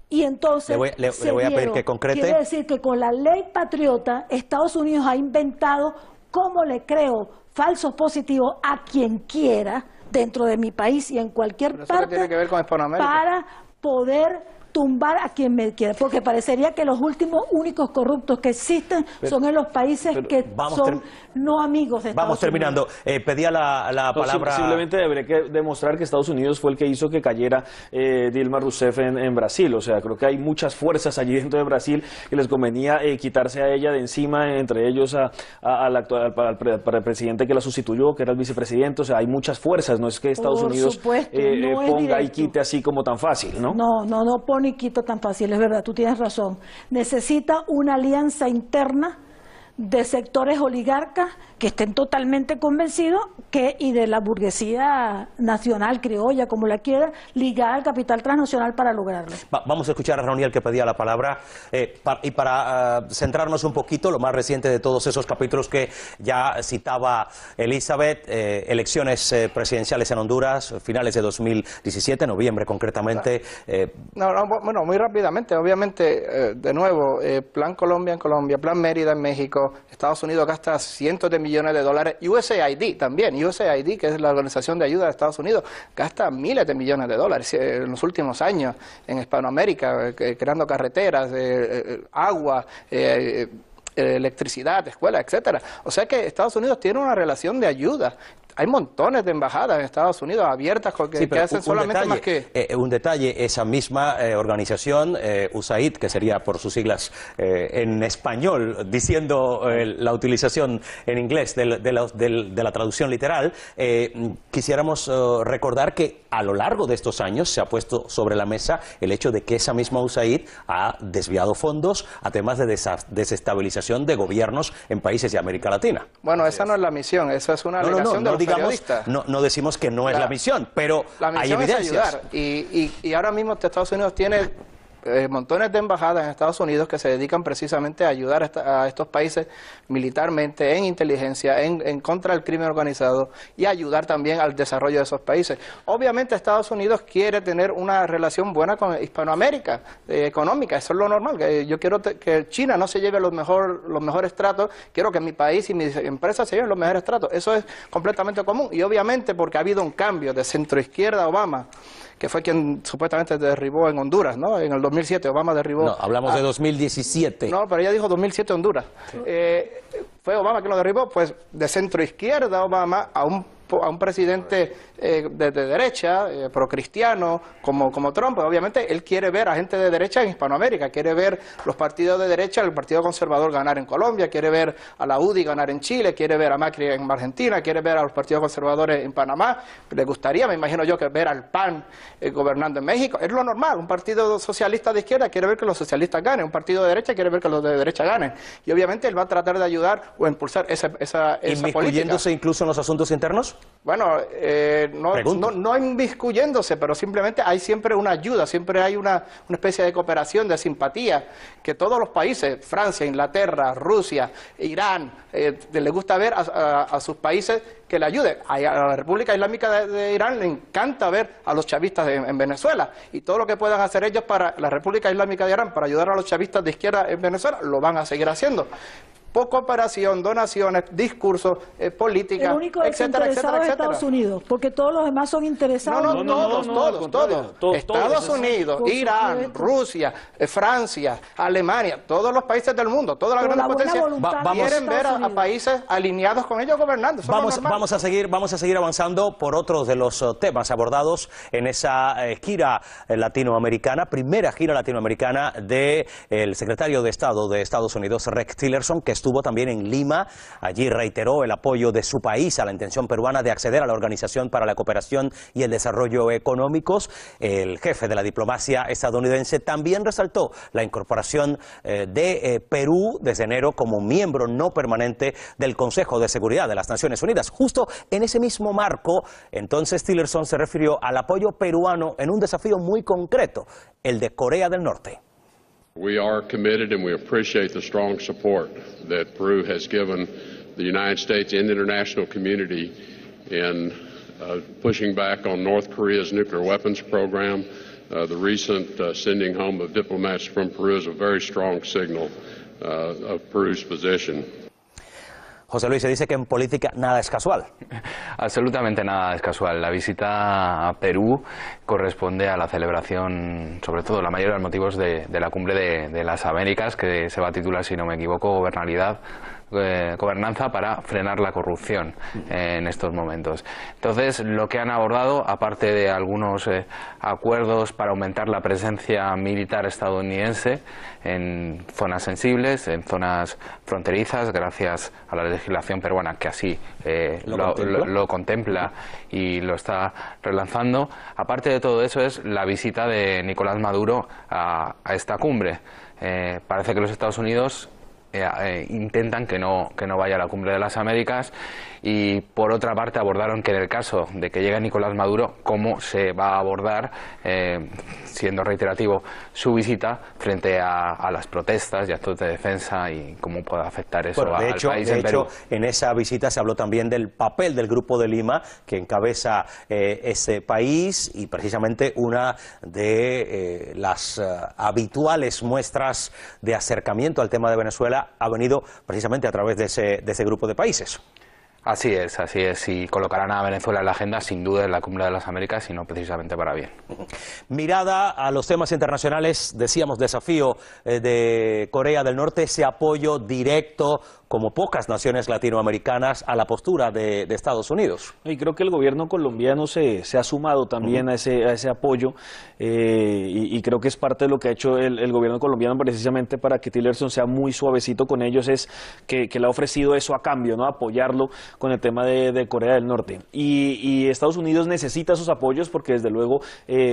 Y entonces le voy a pedir que concrete. Quiere decir que con la ley patriota, Estados Unidos ha inventado, cómo le creo, falsos positivos a quien quiera, dentro de mi país y en cualquier ¿Pero eso parte qué tiene que ver con Hispanoamérica? para poder tumbar a quien me quiera, porque parecería que los únicos corruptos que existen son en los países que son no amigos de Estados Vamos terminando. Pedía la palabra... Simplemente habría que demostrar que Estados Unidos fue el que hizo que cayera Dilma Rousseff en Brasil. O sea, creo que hay muchas fuerzas allí dentro de Brasil que les convenía quitarse a ella de encima, entre ellos al presidente que la sustituyó, que era el vicepresidente. O sea, hay muchas fuerzas. No es que Estados Unidos ponga y quite así como tan fácil, ¿no? No pone y quita tan fácil, es verdad, tú tienes razón. Necesita una alianza interna de sectores oligarcas que estén totalmente convencidos y de la burguesía nacional, criolla, como la quiera, ligada al capital transnacional para lograrlo. Vamos a escuchar a Raoniel, que pedía la palabra, y para centrarnos un poquito, lo más reciente de todos esos capítulos que ya citaba Elizabeth, elecciones presidenciales en Honduras, finales de 2017, noviembre concretamente. Bueno, muy rápidamente, obviamente, de nuevo, Plan Colombia en Colombia, Plan Mérida en México, Estados Unidos gasta cientos de millones de dólares, USAID también, USAID, que es la Organización de Ayuda de Estados Unidos, gasta miles de millones de dólares en los últimos años en Hispanoamérica, creando carreteras, agua, electricidad, escuelas, etcétera. O sea que Estados Unidos tiene una relación de ayuda. Hay montones de embajadas en Estados Unidos abiertas que hacen solamente más que... un detalle, esa misma organización, USAID, que sería por sus siglas en español, diciendo la utilización en inglés de la traducción literal, quisiéramos recordar que a lo largo de estos años se ha puesto sobre la mesa el hecho de que esa misma USAID ha desviado fondos a temas de desestabilización de gobiernos en países de América Latina. Bueno, esa no es la misión, esa es una alegación de los periodistas. No decimos que no es la misión, pero hay evidencias. Es ayudar. Y ahora mismo Estados Unidos tiene montones de embajadas en Estados Unidos que se dedican precisamente a ayudar a estos países militarmente, en inteligencia, en contra del crimen organizado y ayudar también al desarrollo de esos países. Obviamente Estados Unidos quiere tener una relación buena con Hispanoamérica, económica, eso es lo normal. Yo quiero que China no se lleve los mejores tratos, quiero que mi país y mis empresas se lleven los mejores tratos. Eso es completamente común y obviamente porque ha habido un cambio de centroizquierda a Obama, que fue quien supuestamente derribó en Honduras, ¿no? En el 2007 Obama derribó... No, hablamos de 2017. No, pero ella dijo 2007 Honduras. Fue Obama quien lo derribó, pues de centroizquierda Obama a un presidente de derecha, procristiano, como Trump. Obviamente él quiere ver a gente de derecha en Hispanoamérica, quiere ver los partidos de derecha, el Partido Conservador ganar en Colombia, quiere ver a la UDI ganar en Chile, quiere ver a Macri en Argentina, quiere ver a los partidos conservadores en Panamá. Le gustaría, me imagino yo, que ver al PAN gobernando en México. Es lo normal, un partido socialista de izquierda quiere ver que los socialistas ganen, un partido de derecha quiere ver que los de derecha ganen. Y obviamente él va a tratar de ayudar o impulsar esa política. ¿Inmiscuyéndose incluso en los asuntos internos? Bueno, no inmiscuyéndose, pero simplemente hay siempre una ayuda, siempre hay una especie de cooperación, de simpatía, que todos los países, Francia, Inglaterra, Rusia, Irán, les gusta ver a sus países que le ayuden. A la República Islámica de Irán le encanta ver a los chavistas en Venezuela, y todo lo que puedan hacer ellos para la República Islámica de Irán, para ayudar a los chavistas de izquierda en Venezuela, lo van a seguir haciendo. Cooperación, donaciones, discursos, política, el único desinteresado es Estados Unidos, porque todos los demás son interesados. Todos. Estados Unidos, Irán, Rusia, Francia, Alemania, todos los países del mundo, todas las grandes potencias quieren ver a países alineados con ellos gobernando. Vamos a seguir avanzando por otros de los temas abordados en esa gira latinoamericana, primera gira latinoamericana del secretario de Estado de Estados Unidos, Rex Tillerson, que estuvo también en Lima. Allí reiteró el apoyo de su país a la intención peruana de acceder a la Organización para la Cooperación y el Desarrollo Económicos. El jefe de la diplomacia estadounidense también resaltó la incorporación de Perú desde enero como miembro no permanente del Consejo de Seguridad de las Naciones Unidas. Justo en ese mismo marco, entonces Tillerson se refirió al apoyo peruano en un desafío muy concreto, el de Corea del Norte. We are committed and we appreciate the strong support that Peru has given the United States and the international community in pushing back on North Korea's nuclear weapons program. The recent sending home of diplomats from Peru is a very strong signal of Peru's position. José Luis, se dice que en política nada es casual. Absolutamente nada es casual. La visita a Perú corresponde a la celebración, sobre todo la mayoría de los motivos de la cumbre de las Américas, que se va a titular, si no me equivoco, Gobernanza para frenar la corrupción en estos momentos. Entonces, lo que han abordado, aparte de algunos acuerdos para aumentar la presencia militar estadounidense en zonas sensibles, en zonas fronterizas, gracias a la legislación peruana que así lo contempla y lo está relanzando. Aparte de todo eso es la visita de Nicolás Maduro a esta cumbre. Parece que los Estados Unidos intentan que no vaya a la cumbre de las Américas, y por otra parte abordaron que en el caso de que llegue Nicolás Maduro, cómo se va a abordar, siendo reiterativo, su visita frente a las protestas y actos de defensa y cómo puede afectar eso al país. De hecho, en esa visita se habló también del papel del Grupo de Lima, que encabeza ese país, y precisamente una de las habituales muestras de acercamiento al tema de Venezuela ha venido precisamente a través de ese grupo de países. Así es, y colocarán a Venezuela en la agenda sin duda en la Cumbre de las Américas, y no precisamente para bien. Mirada a los temas internacionales, decíamos, desafío de Corea del Norte, ese apoyo directo, como pocas naciones latinoamericanas, a la postura de Estados Unidos. Y creo que el gobierno colombiano se ha sumado también a ese apoyo, y creo que es parte de lo que ha hecho el gobierno colombiano precisamente para que Tillerson sea muy suavecito con ellos, es que le ha ofrecido eso a cambio, ¿no? Apoyarlo con el tema de Corea del Norte. Y Estados Unidos necesita esos apoyos porque desde luego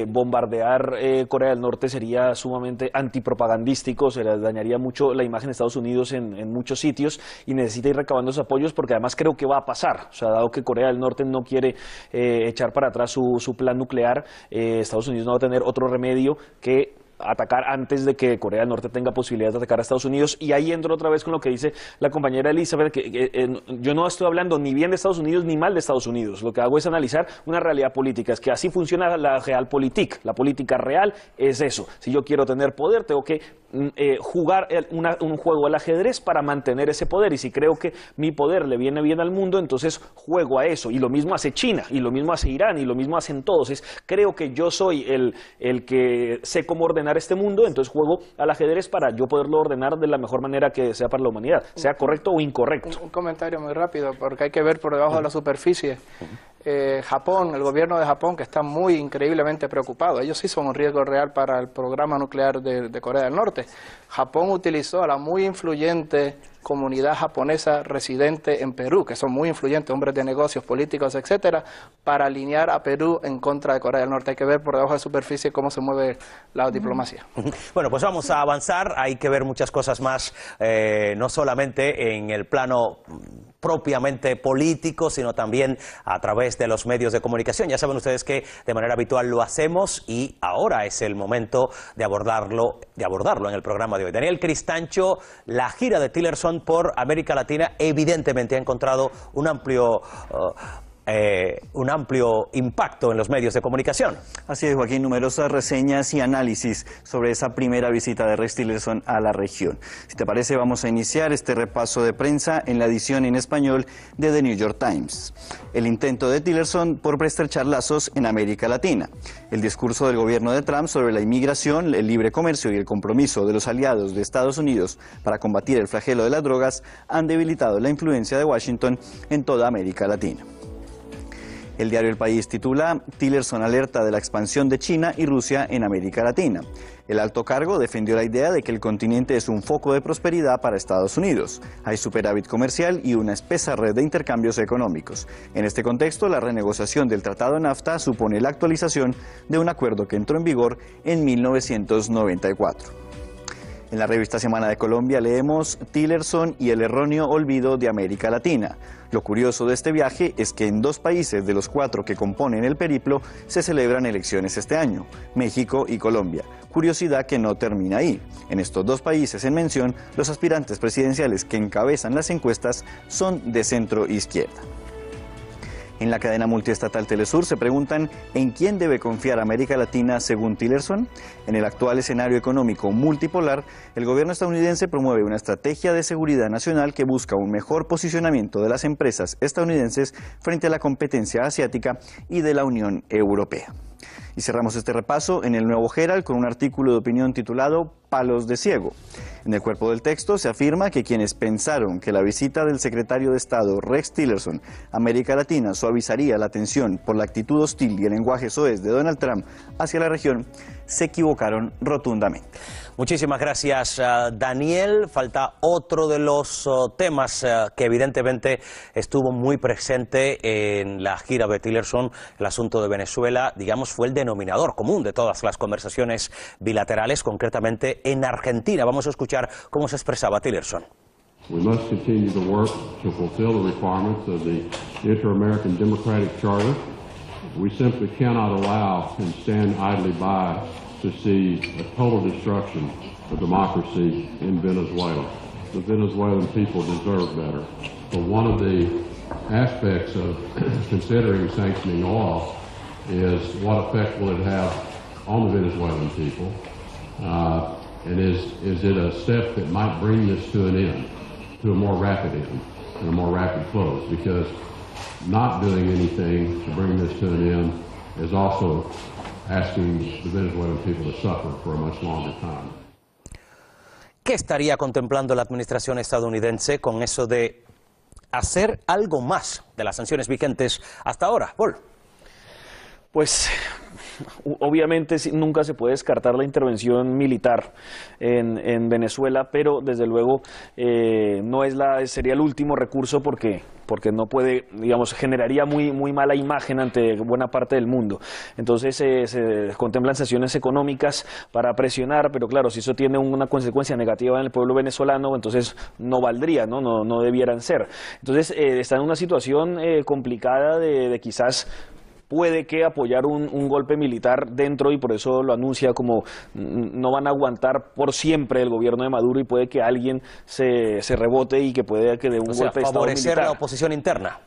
bombardear Corea del Norte sería sumamente antipropagandístico, se les dañaría mucho la imagen de Estados Unidos en muchos sitios, y necesita ir recabando esos apoyos porque además creo que va a pasar. O sea, dado que Corea del Norte no quiere echar para atrás su plan nuclear, Estados Unidos no va a tener otro remedio que atacar antes de que Corea del Norte tenga posibilidad de atacar a Estados Unidos. Y ahí entro otra vez con lo que dice la compañera Elizabeth, que yo no estoy hablando ni bien de Estados Unidos ni mal de Estados Unidos. Lo que hago es analizar una realidad política, es que así funciona la realpolitik. La política real es eso. Si yo quiero tener poder, tengo que jugar un juego al ajedrez para mantener ese poder, y si creo que mi poder le viene bien al mundo, entonces juego a eso. Y lo mismo hace China, y lo mismo hace Irán, y lo mismo hacen todos. Creo que yo soy el que sé cómo ordenar este mundo, entonces juego al ajedrez para yo poderlo ordenar de la mejor manera que sea para la humanidad, sea correcto o incorrecto. Un comentario muy rápido, porque hay que ver por debajo de la superficie. Japón, el gobierno de Japón, que está muy increíblemente preocupado. Ellos sí son un riesgo real para el programa nuclear de Corea del Norte. Japón utilizó a la muy influyente comunidad japonesa residente en Perú, que son muy influyentes, hombres de negocios, políticos, etcétera, para alinear a Perú en contra de Corea del Norte. Hay que ver por debajo de la superficie cómo se mueve la diplomacia. Bueno, pues vamos a avanzar. Hay que ver muchas cosas más, no solamente en el plano propiamente político, sino también a través de los medios de comunicación. Ya saben ustedes que de manera habitual lo hacemos, y ahora es el momento de abordarlo en el programa de hoy. Daniel Cristancho, la gira de Tillerson por América Latina evidentemente ha encontrado un amplio impacto en los medios de comunicación. Así es, Joaquín, numerosas reseñas y análisis sobre esa primera visita de Rex Tillerson a la región. Si te parece, vamos a iniciar este repaso de prensa en la edición en español de The New York Times. El intento de Tillerson por prestrechar lazos en América Latina. El discurso del gobierno de Trump sobre la inmigración, el libre comercio y el compromiso de los aliados de Estados Unidos para combatir el flagelo de las drogas han debilitado la influencia de Washington en toda América Latina. El diario El País titula: Tillerson alerta de la expansión de China y Rusia en América Latina. El alto cargo defendió la idea de que el continente es un foco de prosperidad para Estados Unidos. Hay superávit comercial y una espesa red de intercambios económicos. En este contexto, la renegociación del Tratado NAFTA supone la actualización de un acuerdo que entró en vigor en 1994. En la revista Semana de Colombia leemos: Tillerson y el erróneo olvido de América Latina. Lo curioso de este viaje es que en 2 países de los 4 que componen el periplo se celebran elecciones este año, México y Colombia. Curiosidad que no termina ahí. En estos 2 países en mención, los aspirantes presidenciales que encabezan las encuestas son de centro izquierda. En la cadena multiestatal Telesur se preguntan ¿en quién debe confiar América Latina según Tillerson? En el actual escenario económico multipolar, el gobierno estadounidense promueve una estrategia de seguridad nacional que busca un mejor posicionamiento de las empresas estadounidenses frente a la competencia asiática y de la Unión Europea. Y cerramos este repaso en el Nuevo Herald con un artículo de opinión titulado Palos de ciego. En el cuerpo del texto se afirma que quienes pensaron que la visita del secretario de Estado Rex Tillerson a América Latina suavizaría la tensión por la actitud hostil y el lenguaje soez de Donald Trump hacia la región, se equivocaron rotundamente. Muchísimas gracias, Daniel. Falta otro de los temas que evidentemente estuvo muy presente en la gira de Tillerson, el asunto de Venezuela, digamos, fue el denominador común de todas las conversaciones bilaterales, concretamente en Argentina. Vamos a escuchar cómo se expresaba Tillerson. We must continue to work to fulfill the requirements of the Inter-American Democratic Charter. We simply cannot allow and stand idly by to see a total destruction of democracy in Venezuela. The Venezuelan people deserve better. So one of the aspects of considering sanctioning oil is what effect will it have on the Venezuelan people, and is it a step that might bring this to an end, to a more rapid end, and a more rapid close, because not doing anything to bring this to an end is also asking the Venezuelan people to suffer for a much longer time. ¿Qué estaría contemplando la administración estadounidense con eso de hacer algo más de las sanciones vigentes hasta ahora, Paul? Pues obviamente nunca se puede descartar la intervención militar en Venezuela, pero desde luego no sería el último recurso porque no puede, digamos, generaría muy mala imagen ante buena parte del mundo. Entonces se contemplan sanciones económicas para presionar, pero claro, si eso tiene una consecuencia negativa en el pueblo venezolano, entonces no valdría, no debieran ser. Entonces está en una situación complicada de quizás puede que apoyar un golpe militar dentro, y por eso lo anuncia como no van a aguantar por siempre el gobierno de Maduro, y puede que alguien se rebote y que puede que de un golpe de Estado favorecer militar. la oposición interna.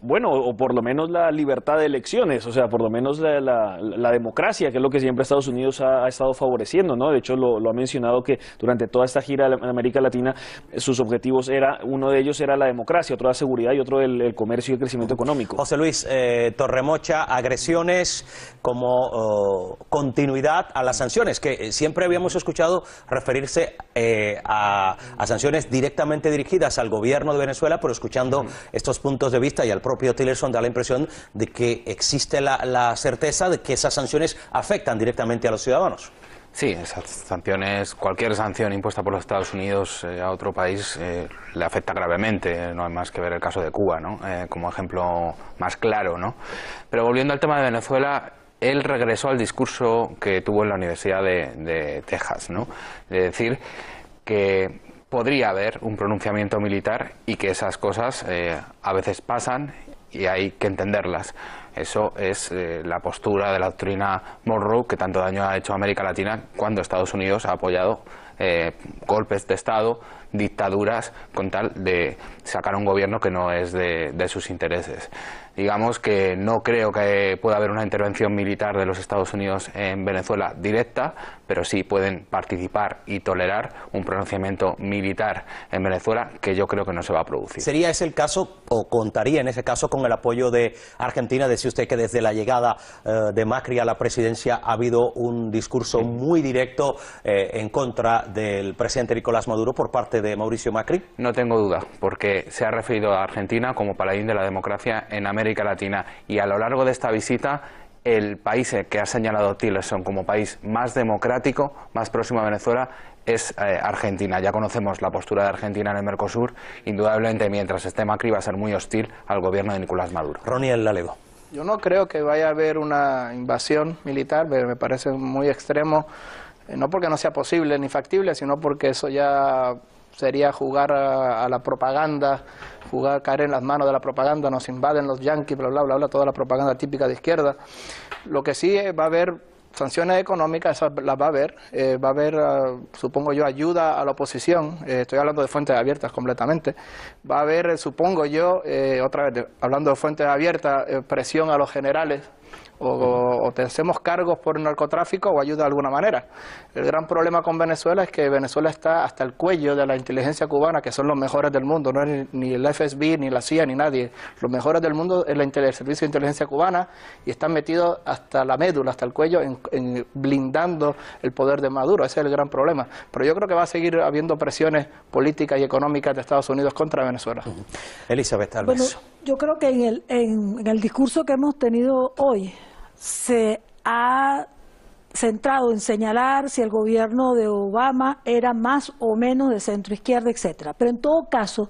Bueno, o por lo menos la libertad de elecciones, o sea, por lo menos la democracia, que es lo que siempre Estados Unidos ha estado favoreciendo, ¿no? De hecho, lo ha mencionado que durante toda esta gira en América Latina, sus objetivos uno de ellos era la democracia, otro la seguridad y otro el comercio y el crecimiento económico. José Luis, Torremocha, agresiones como continuidad a las sanciones, que siempre habíamos escuchado referirse a sanciones directamente dirigidas al gobierno de Venezuela, pero escuchando estos puntos de vista y al propio Tillerson da la impresión de que existe la certeza de que esas sanciones afectan directamente a los ciudadanos. Sí, esas sanciones, cualquier sanción impuesta por los Estados Unidos a otro país le afecta gravemente. No hay más que ver el caso de Cuba, ¿no? Como ejemplo más claro, ¿no? Pero volviendo al tema de Venezuela, él regresó al discurso que tuvo en la Universidad de Texas, ¿no? De decir que podría haber un pronunciamiento militar y que esas cosas a veces pasan y hay que entenderlas. Eso es la postura de la doctrina Monroe que tanto daño ha hecho a América Latina cuando Estados Unidos ha apoyado golpes de Estado, dictaduras, con tal de sacar un gobierno que no es de sus intereses. Digamos que no creo que pueda haber una intervención militar de los Estados Unidos en Venezuela directa, pero sí pueden participar y tolerar un pronunciamiento militar en Venezuela que yo creo que no se va a producir. ¿Sería ese el caso, o contaría en ese caso con el apoyo de Argentina? Decía usted que desde la llegada de Macri a la presidencia ha habido un discurso muy directo en contra del presidente Nicolás Maduro por parte de Mauricio Macri. No tengo duda, porque se ha referido a Argentina como paladín de la democracia en América Latina, y a lo largo de esta visita el país que ha señalado Tillerson como país más democrático, más próximo a Venezuela, es Argentina. Ya conocemos la postura de Argentina en el Mercosur. Indudablemente, mientras esté Macri, va a ser muy hostil al gobierno de Nicolás Maduro. Roniel Lalego. Yo no creo que vaya a haber una invasión militar, me parece muy extremo, no porque no sea posible ni factible, sino porque eso ya sería jugar a la propaganda, caer en las manos de la propaganda, nos invaden los yanquis, bla, bla, bla, bla, toda la propaganda típica de izquierda. Lo que sí va a haber sanciones económicas, esas las va a haber, supongo yo, ayuda a la oposición, estoy hablando de fuentes abiertas completamente, va a haber, supongo yo, otra vez, hablando de fuentes abiertas, presión a los generales, o te hacemos cargos por narcotráfico o ayuda de alguna manera. El gran problema con Venezuela es que Venezuela está hasta el cuello de la inteligencia cubana, que son los mejores del mundo, no es ni el FSB, ni la CIA, ni nadie. Los mejores del mundo es el Servicio de Inteligencia Cubana, y están metidos hasta la médula, hasta el cuello, en blindando el poder de Maduro. Ese es el gran problema. Pero yo creo que va a seguir habiendo presiones políticas y económicas de Estados Unidos contra Venezuela. Elizabeth, tal vez. Bueno, yo creo que en el discurso que hemos tenido hoy se ha centrado en señalar si el gobierno de Obama era más o menos de centro izquierda, etcétera. Pero en todo caso,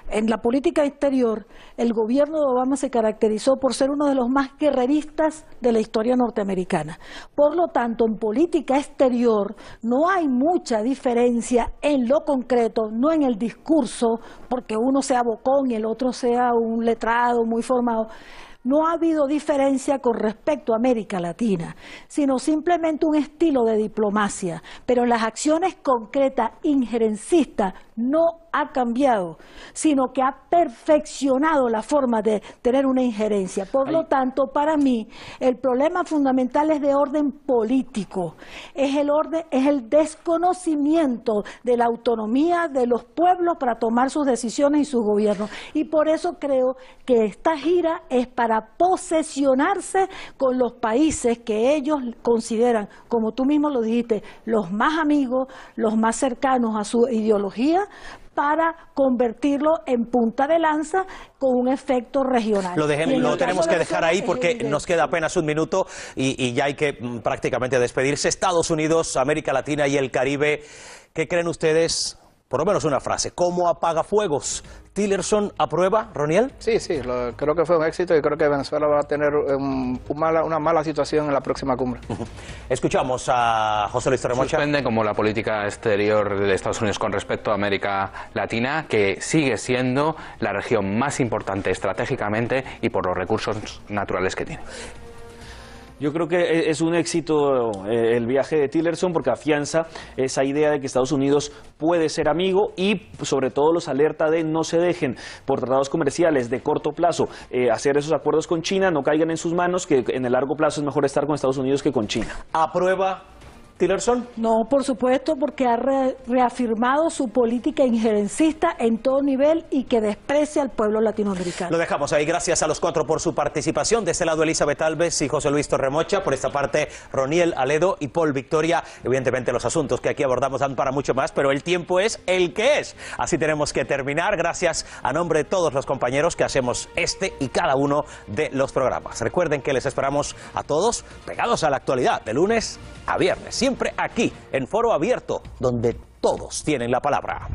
en la política exterior, el gobierno de Obama se caracterizó por ser uno de los más guerreristas de la historia norteamericana. Por lo tanto, en política exterior no hay mucha diferencia en lo concreto, no en el discurso, porque uno sea bocón y el otro sea un letrado muy formado. No ha habido diferencia con respecto a América Latina, sino simplemente un estilo de diplomacia. Pero las acciones concretas, injerencistas, no ha cambiado, sino que ha perfeccionado la forma de tener una injerencia. Por lo tanto, para mí, el problema fundamental es de orden político. Es el desconocimiento de la autonomía de los pueblos para tomar sus decisiones y sus gobiernos. Y por eso creo que esta gira es para posesionarse con los países que ellos consideran, como tú mismo lo dijiste, los más amigos, los más cercanos a su ideología, para convertirlo en punta de lanza con un efecto regional. Lo tenemos que dejar ahí porque nos queda apenas un minuto y ya hay que prácticamente despedirse. Estados Unidos, América Latina y el Caribe, ¿qué creen ustedes? Por lo menos una frase, ¿cómo apaga fuegos? ¿Tillerson aprueba, Roniel? Sí, creo que fue un éxito y creo que Venezuela va a tener una mala situación en la próxima cumbre. Escuchamos a José Luis Torremocha. Suspende como la política exterior de Estados Unidos con respecto a América Latina, que sigue siendo la región más importante estratégicamente y por los recursos naturales que tiene. Yo creo que es un éxito el viaje de Tillerson porque afianza esa idea de que Estados Unidos puede ser amigo y sobre todo los alerta de no se dejen por tratados comerciales de corto plazo hacer esos acuerdos con China, no caigan en sus manos, que en el largo plazo es mejor estar con Estados Unidos que con China. ¿Aprueba Tillerson? No, por supuesto, porque ha reafirmado su política injerencista en todo nivel y que desprecia al pueblo latinoamericano. Lo dejamos ahí. Gracias a los cuatro por su participación. De este lado, Elizabeth Alves y José Luis Torremocha. Por esta parte, Roniel Aledo y Paul Victoria. Evidentemente, los asuntos que aquí abordamos dan para mucho más, pero el tiempo es el que es. Así tenemos que terminar. Gracias a nombre de todos los compañeros que hacemos este y cada uno de los programas. Recuerden que les esperamos a todos pegados a la actualidad, de lunes a viernes. Siempre aquí, en Foro Abierto, donde todos tienen la palabra.